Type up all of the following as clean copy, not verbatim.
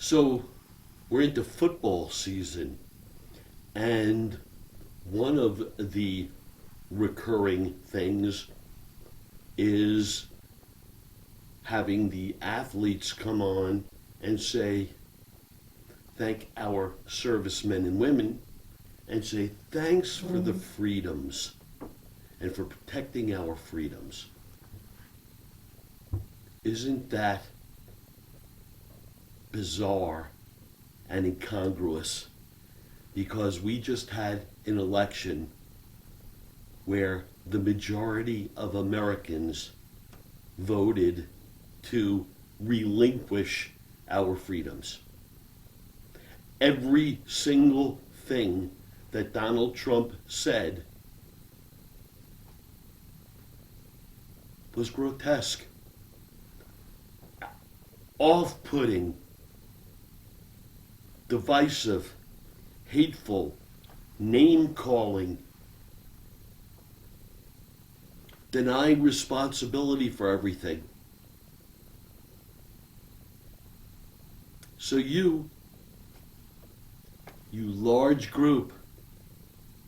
So we're into football season, and one of the recurring things is having the athletes come on and say, thank our servicemen and women, and say, thanks for the freedoms and for protecting our freedoms. Isn't that bizarre and incongruous? Because we just had an election where the majority of Americans voted to relinquish our freedoms. Every single thing that Donald Trump said was grotesque, off-putting, divisive, hateful, name-calling, denying responsibility for everything. So you large group,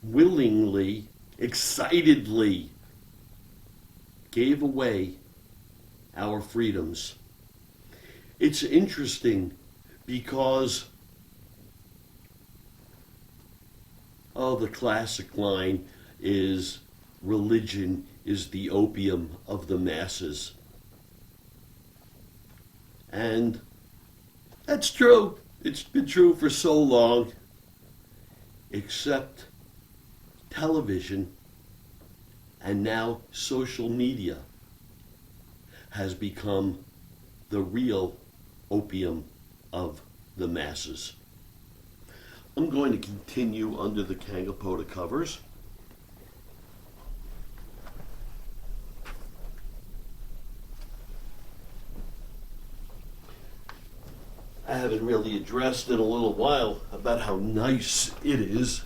willingly, excitedly gave away our freedoms. It's interesting because, the classic line is, religion is the opium of the masses. And that's true. It's been true for so long. Except television and now social media has become the real opium of the masses. I'm going to continue under the Kangapota covers. I haven't really addressed in a little while about how nice it is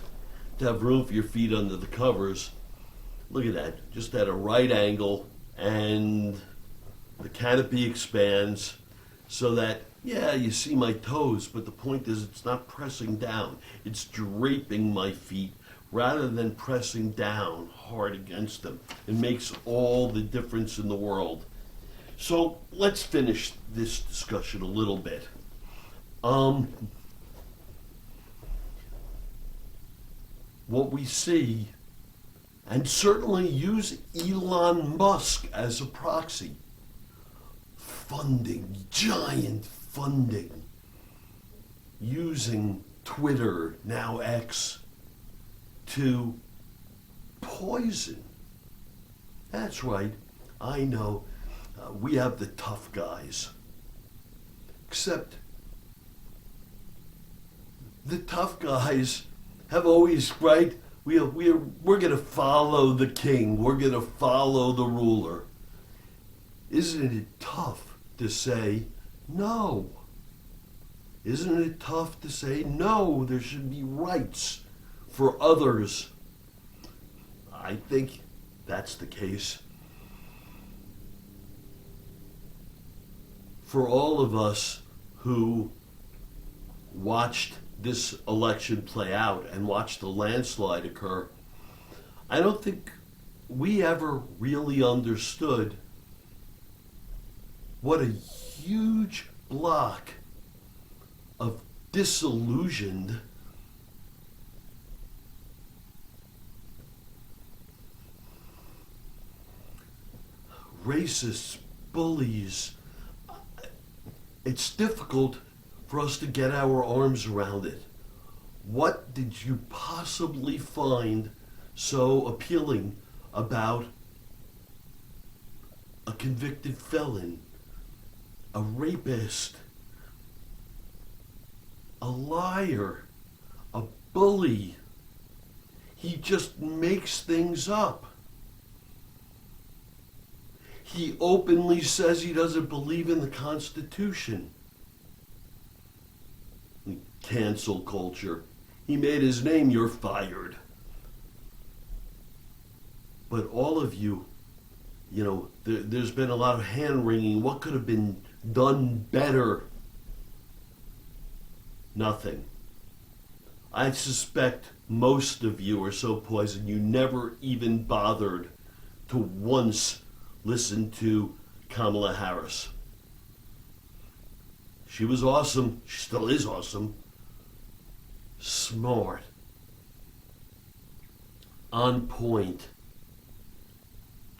to have room for your feet under the covers. Look at that, just at a right angle, and the canopy expands so that, yeah, you see my toes, but the point is it's not pressing down. It's draping my feet rather than pressing down hard against them. It makes all the difference in the world. So let's finish this discussion a little bit. What we see, and certainly use Elon Musk as a proxy, funding, giant funding, using Twitter, now X, to poison. That's right, I know, we have the tough guys. Except the tough guys have always, right, we're going to follow the king, we're going to follow the ruler. Isn't it tough to say no? Isn't it tough to say no, there should be rights for others? I think that's the case. For all of us who watched this election play out and watched the landslide occur, I don't think we ever really understood what a huge block of disillusioned, racists, bullies. It's difficult for us to get our arms around it. What did you possibly find so appealing about a convicted felon, a rapist, a liar, a bully? He just makes things up. He openly says he doesn't believe in the Constitution. Cancel culture. He made his name, you're fired. But all of you, there's been a lot of hand wringing. What could have been done better? Nothing. I suspect most of you are so poisoned you never even bothered to once listen to Kamala Harris. She was awesome. She still is awesome. Smart. On point.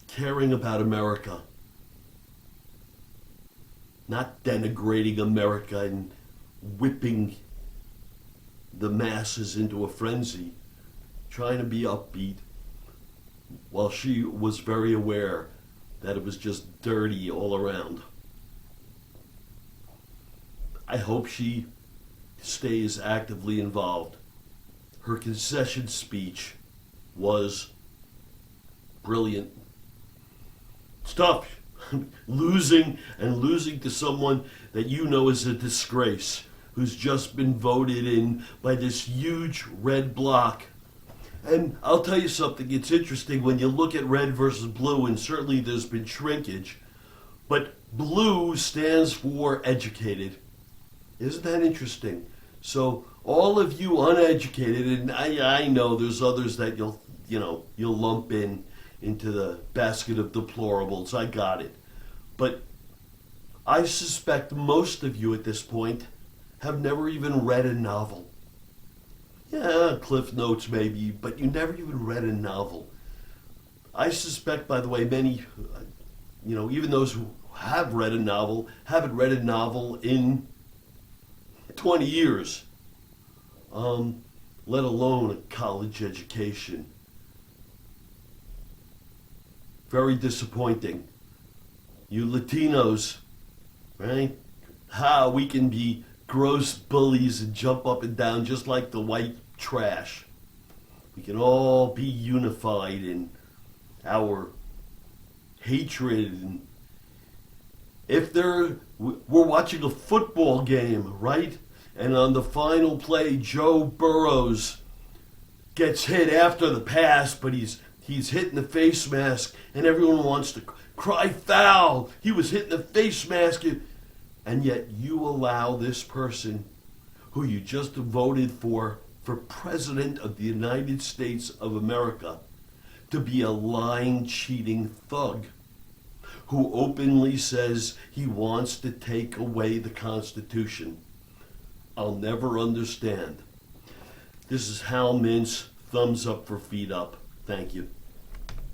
Caring about America. Not denigrating America and whipping the masses into a frenzy. Trying to be upbeat. While she was very aware that it was just dirty all around. I hope she stays actively involved. Her concession speech was brilliant. It's tough. losing to someone that you know is a disgrace, who's just been voted in by this huge red bloc. And I'll tell you something, it's interesting when you look at red versus blue, and certainly there's been shrinkage, but blue stands for educated. Isn't that interesting? So all of you uneducated, and I know there's others that you'll lump into the basket of deplorables. I got it. But I suspect most of you at this point have never even read a novel. Yeah, Cliff Notes maybe, but you never even read a novel. I suspect, by the way, many, even those who have read a novel, haven't read a novel in 20 years, let alone a college education. Very disappointing. You Latinos, right? We can be gross bullies and jump up and down just like the white trash. We can all be unified in our hatred. And if we're watching a football game, right? And on the final play, Joe Burrows gets hit after the pass, but he's hit in the face mask, and everyone wants to cry foul. He was hit in the face mask. And yet you allow this person who you just voted for President of the United States of America to be a lying, cheating thug who openly says he wants to take away the Constitution. I'll never understand. This is Hal Mintz. Thumbs up for feet up. Thank you.